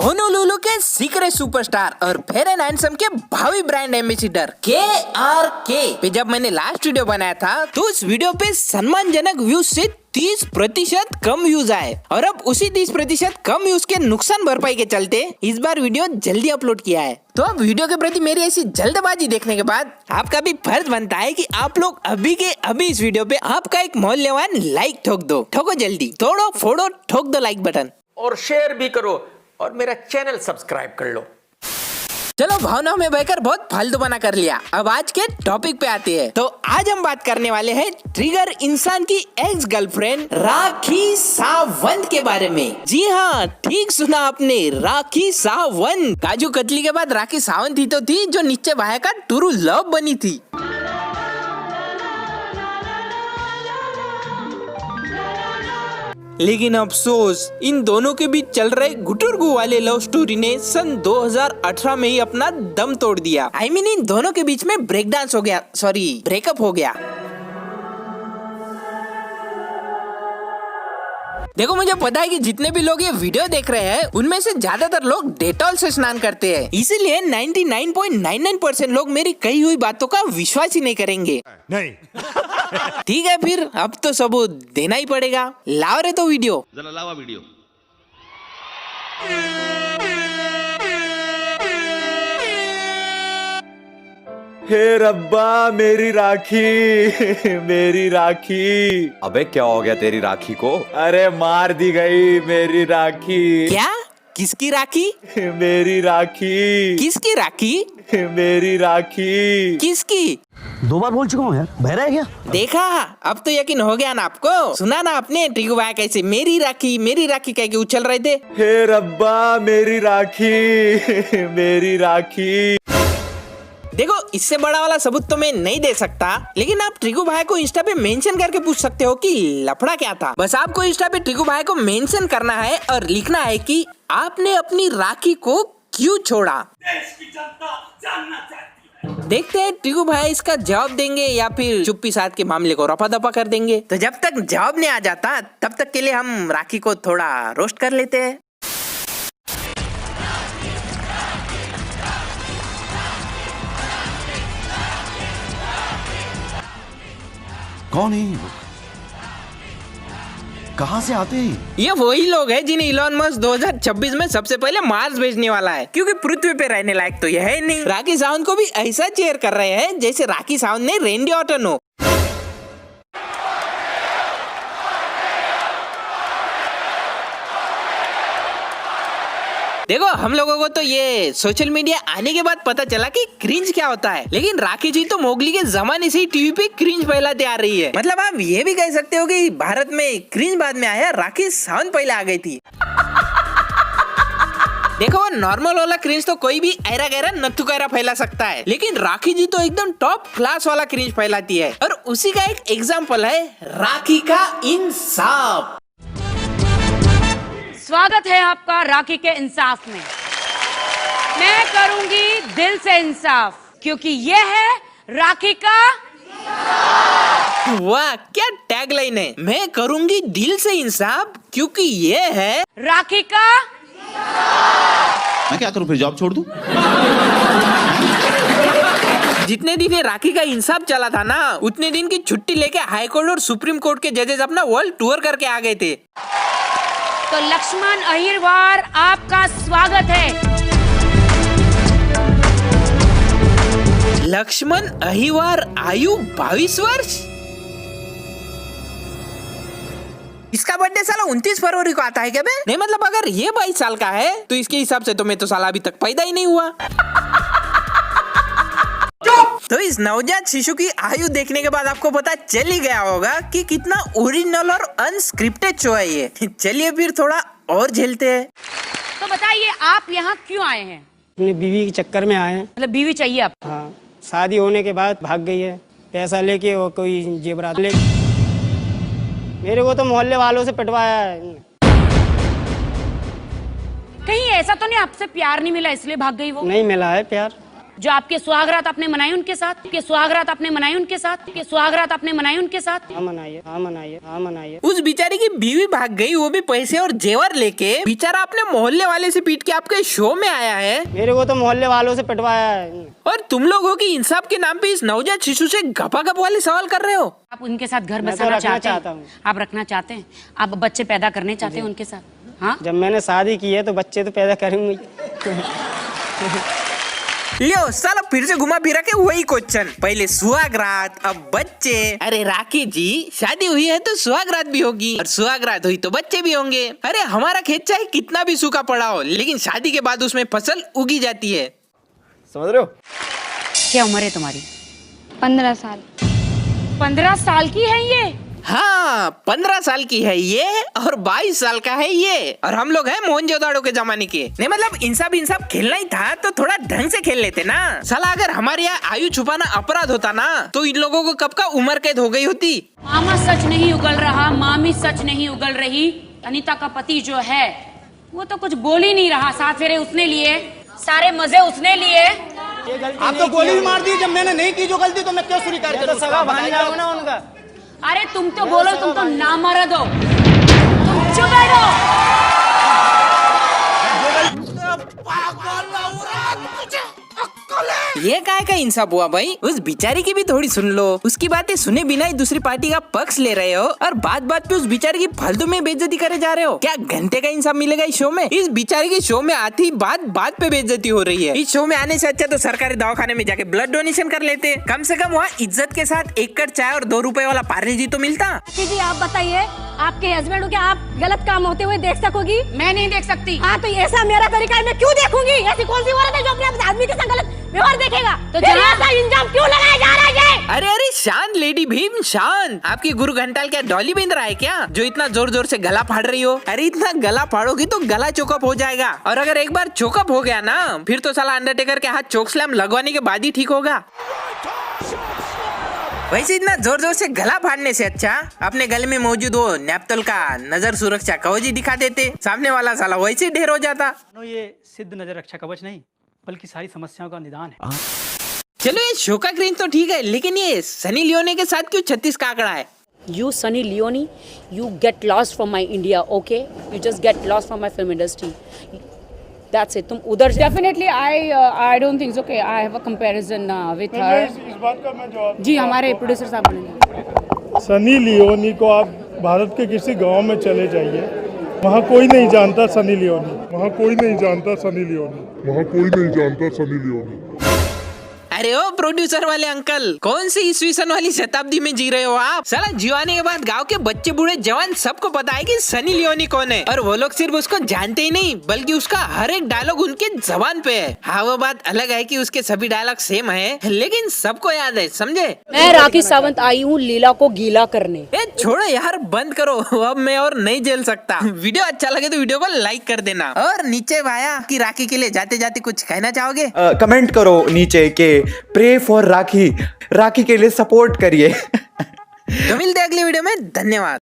Honolulu के secret superstar और fair and handsome के भावी ब्रांड एम्बेसडर KRK पे जब मैंने लास्ट वीडियो बनाया था तो उस वीडियो पे सम्मानजनक व्यूज से 30% कम व्यूज आए और अब उसी 30% कम व्यूज के नुकसान भरपाई के चलते इस बार वीडियो जल्दी अपलोड किया है। तो अब वीडियो के प्रति मेरी ऐसी जल्दबाजी देखने के बाद आपका भी फर्ज बनता है कि आप लोग अभी के अभी इस वीडियो पे आपका एक मूल्यवान लाइक ठोक दो। ठोको जल्दी, तोड़ो फोड़ो, ठोक दो लाइक बटन और शेयर भी करो और मेरा चैनल सब्सक्राइब कर लो। चलो भावनाओं में बहकर बहुत फालतू बना कर लिया, अब आज के टॉपिक पे आते हैं। तो आज हम बात करने वाले हैं ट्रिगर इंसान की एक्स गर्लफ्रेंड राखी सावंत के बारे में। जी हाँ, ठीक सुना आपने, राखी सावंत। काजू कतली के बाद राखी सावंत ही तो थी जो नीचे भाया का ट्रू लव बनी थी। लेकिन अफसोस इन दोनों के बीच चल रहे गुटुरगु वाले लव स्टोरी ने सन 2018 में ही अपना दम तोड़ दिया। I mean, इन दोनों के बीच में ब्रेक डांस हो गया, सॉरी ब्रेकअप हो गया। देखो, मुझे पता है कि जितने भी लोग ये वीडियो देख रहे हैं उनमें से ज्यादातर लोग डेटॉल से स्नान करते हैं, इसीलिए 99.99% लोग मेरी कही हुई बातों का विश्वास ही नहीं करेंगे। नहीं। ठीक है, फिर अब तो सबूत देना ही पड़ेगा। लाओ रे तो वीडियो, जरा लावा वीडियो। हे रब्बा, मेरी राखी मेरी राखी। अबे क्या हो गया तेरी राखी को? अरे मार दी गई मेरी राखी। क्या? किसकी राखी? मेरी राखी। किसकी राखी? मेरी राखी। किसकी? 2 बार बोल चुका हूँ यार, बहरा है क्या? देखा, अब तो यकीन हो गया ना आपको। सुना ना आपने ट्रिगु भाई कैसे मेरी राखी कह के उछल रहे थे। हे रब्बा, मेरी राखी मेरी राखी। देखो, इससे बड़ा वाला सबूत तो मैं नहीं दे सकता, लेकिन आप ट्रिगु भाई को इंस्टा पे मेंशन करके पूछ सकते हो कि लफड़ा क्या था। बस आपको इंस्टा पे ट्रिगु भाई को मेंशन करना है और लिखना है कि आपने अपनी राखी को क्यों छोड़ा। देश की जनता जानना चाहती है। देखते हैं ट्रिगु भाई इसका जवाब देंगे या फिर चुप्पी साध के मामले को रफा दफा कर देंगे। तो जब तक जवाब नहीं आ जाता तब तक के लिए हम राखी को थोड़ा रोस्ट कर लेते हैं। कौन है ये लोग? कहाँ से आते हैं? ये वही लोग हैं जिन्हें इलॉन मस्क 2026 में सबसे पहले मार्स भेजने वाला है, क्योंकि पृथ्वी पे रहने लायक तो यह है नहीं। राखी सावंत को भी ऐसा चेयर कर रहे हैं जैसे राखी सावंत ने रेंडी ऑर्टन हो। देखो, हम लोगों को तो ये सोशल मीडिया आने के बाद पता चला कि क्रिंज क्या होता है, लेकिन राखी जी तो मोगली के जमाने से ही टीवी पे क्रिंज फैलाते आ रही है। मतलब आप ये भी कह सकते हो कि भारत में क्रिंज बाद में आया, राखी सावंत पहले आ गई थी। देखो, नॉर्मल वाला क्रिंज तो कोई भी ऐरा गैरा नत्थु कैरा फैला सकता है, लेकिन राखी जी तो एकदम टॉप क्लास वाला क्रिंज फैलाती है। और उसी का एक एग्जाम्पल है राखी का इंसाफ। स्वागत है आपका राखी के इंसाफ में। मैं करूंगी दिल से इंसाफ, क्योंकि ये है राखी का। वाह, क्या टैगलाइन है। मैं करूंगी दिल से इंसाफ क्योंकि ये है राखी का। मैं क्या करूं, फिर जॉब छोड़ दूं? जितने दिन ये राखी का इंसाफ चला था ना, उतने दिन की छुट्टी लेके हाई कोर्ट और सुप्रीम कोर्ट के जजेस अपना वर्ल्ड टूर करके आ गए थे। तो लक्ष्मण अहिरवार, आपका स्वागत है। लक्ष्मण अहिरवार, आयु 22 वर्ष। इसका बर्थडे साला 29 फरवरी को आता है क्या बे? नहीं, मतलब अगर ये 22 साल का है तो इसके हिसाब से तो मैं तो साला अभी तक पैदा ही नहीं हुआ। तो इस नवजात शिशु की आयु देखने के बाद आपको पता चल ही गया होगा कि कितना ओरिजिनल और अनस्क्रिप्टेड शो है ये। चलिए फिर थोड़ा और झेलते हैं। तो बताइए, आप यहाँ क्यों आए हैं? अपनी बीवी के चक्कर में आए हैं। मतलब बीवी चाहिए आप? हाँ, शादी होने के बाद भाग गई है, पैसा लेके और कोई जेवरात ले। मेरे को तो मोहल्ले वालों से पिटवाया है। कहीं ऐसा तो नहीं आपसे प्यार नहीं मिला इसलिए भाग गई वो? नहीं मिला है प्यार। जो आपके सुहागरात आपने मनाई उनके साथ, के सुहागरात आपने मनाई उनके साथ, के सुहागरात आपने मनाई उनके साथ। हाँ मनाइए, हाँ मनाइए, हाँ मनाइए। उस बेचारी की बीवी भाग गई, वो भी पैसे और जेवर लेके। बेचारा अपने मोहल्ले वाले से पीट के आपके शो में आया है, मेरे को तो मोहल्ले वालों से पिटवाया है। और तुम लोगों की इंसाफ के नाम पे इस नवजात शिशु से गपागप वाले सवाल कर रहे हो। आप उनके साथ घर मैं तो बसाना रखना चाहते चाहता हैं, हूँ। आप रखना चाहते हैं, आप बच्चे पैदा करने चाहते हैं उनके साथ। हाँ, जब मैंने शादी की है तो बच्चे तो पैदा करूंगी। लियो साला फिर से घुमा फिरा के वही क्वेश्चन, पहले सुहागरात अब बच्चे। अरे राखी जी, शादी हुई है तो सुहागरात भी होगी, और सुहागरात हुई तो बच्चे भी होंगे। अरे हमारा खेत चाहे कितना भी सूखा पड़ा हो, लेकिन शादी के बाद उसमें फसल उगी जाती है। समझ रहे हो? क्या उम्र है तुम्हारी? 15 साल। 15 साल की है ये? हाँ, 15 साल की है ये, और 22 साल का है ये, और हम लोग हैं मोहनजोदाड़ो के जमाने के। नहीं मतलब इंसाफ इंसाफ खेलना ही था तो थोड़ा ढंग से खेल लेते ना। साला अगर हमारे यहाँ आयु छुपाना अपराध होता ना, तो इन लोगों को कब का उम्र कैद हो गई होती। मामा सच नहीं उगल रहा, मामी सच नहीं उगल रही। अनीता का पति जो है वो तो कुछ बोल ही नहीं रहा, 7 फेरे उसने लिए, सारे मजे उसने लिए। आप तो गोली भी मार दी, जब मैंने नहीं की जो गलती तो मैं क्यों स्वीकार करूं? सगा भांजा हो ना उनका। अरे तुम तो बोलो, तुम तो नामर्द हो, तुम चुप बैठो। ये काय का इंसाफ हुआ भाई? उस बेचारी की भी थोड़ी सुन लो। उसकी बातें सुने बिना ही दूसरी पार्टी का पक्ष ले रहे हो, और बात बात पे उस बेचारी की फालतू में बेइज्जती करे जा रहे हो। क्या घंटे का इंसाफ मिलेगा इस शो में? इस बेचारी के शो में आती बात बात पे बेइज्जती हो रही है। इस शो में आने से अच्छा तो सरकारी दवाखाने में जाके ब्लड डोनेशन कर लेते, कम से कम वहाँ इज्जत के साथ 1 कप चाय और 2 रुपए वाला पार्ले जी तो मिलता। जी आप बताइए, आपके हस्बैंड को क्या आप गलत काम होते हुए देख सकोगी? मैं नहीं देख सकती। हाँ तो ऐसा मेरा तरीका है, मैं क्यों देखूंगी? ऐसी कौन सी औरत है जो अपने आदमी के साथ गलत व्यवहार देखेगा? तो फिर ऐसा इंजाम क्यों लगाया जा रहा है? अरे अरे शांत लेडी भीम शांत। आपकी गुरु घंटाल क्या डॉली बिंद रहा है क्या, जो इतना जोर जोर से गला फाड़ रही हो? अरे इतना गला फाड़ोगी तो गला चोकअप हो जाएगा, और अगर एक बार चोकअप हो गया ना, फिर तो साला अंडरटेकर के हाथ चोक स्लैम लगवाने के बाद ही ठीक होगा। वैसे इतना जोर जोर से गला फाड़ने से अच्छा अपने गले में मौजूद वो नैपतोल का नजर सुरक्षा कवच ही दिखा देते, सामने वाला साला वैसे ढेर हो जाता। ये सिद्ध नजर रक्षा कवच नहीं, बल्कि सारी समस्याओं का निदान है। चलो ये शो का क्रेज तो ठीक है, लेकिन ये सनी लियोनी के साथ क्यों 36 का आंकड़ा है? You Sunny Leone, you get lost from my India, okay? You just get lost from my film industry. That's it. तुम उधर definitely I don't think so. Okay, I have a comparison with her. इस बात का मैं जवाब जी हमारे producer साहब बोलेंगे। सनी लियोनी को आप भारत के किसी गांव में चले जाइए, वहाँ कोई नहीं जानता सनी लियोनी, वहाँ कोई नहीं जानता सनी लियोनी, वहाँ कोई नहीं जानता सनी लियोनी। अरे ओ प्रोड्यूसर वाले अंकल, कौन सी ईस्वी सन वाली शताब्दी में जी रहे हो आप? साला जीवाने के बाद गांव के बच्चे बूढ़े जवान सबको पता है कि सनी लियोनी कौन है, और वो लोग सिर्फ उसको जानते ही नहीं बल्कि उसका हर एक डायलॉग उनके जबान पे है। हाँ वो बात अलग है कि उसके सभी डायलॉग सेम है, लेकिन सबको याद है, समझे? मैं राखी सावंत आई हूँ लीला को गीला करने। ए छोड़ो यार, बंद करो, अब मैं और नहीं झेल सकता। वीडियो अच्छा लगे तो वीडियो को लाइक कर देना, और नीचे भाया की राखी के लिए जाते जाते कुछ कहना चाहोगे? कमेंट करो नीचे के प्रे फॉर राखी, राखी के लिए सपोर्ट करिए। तो मिलते हैं अगले वीडियो में, धन्यवाद।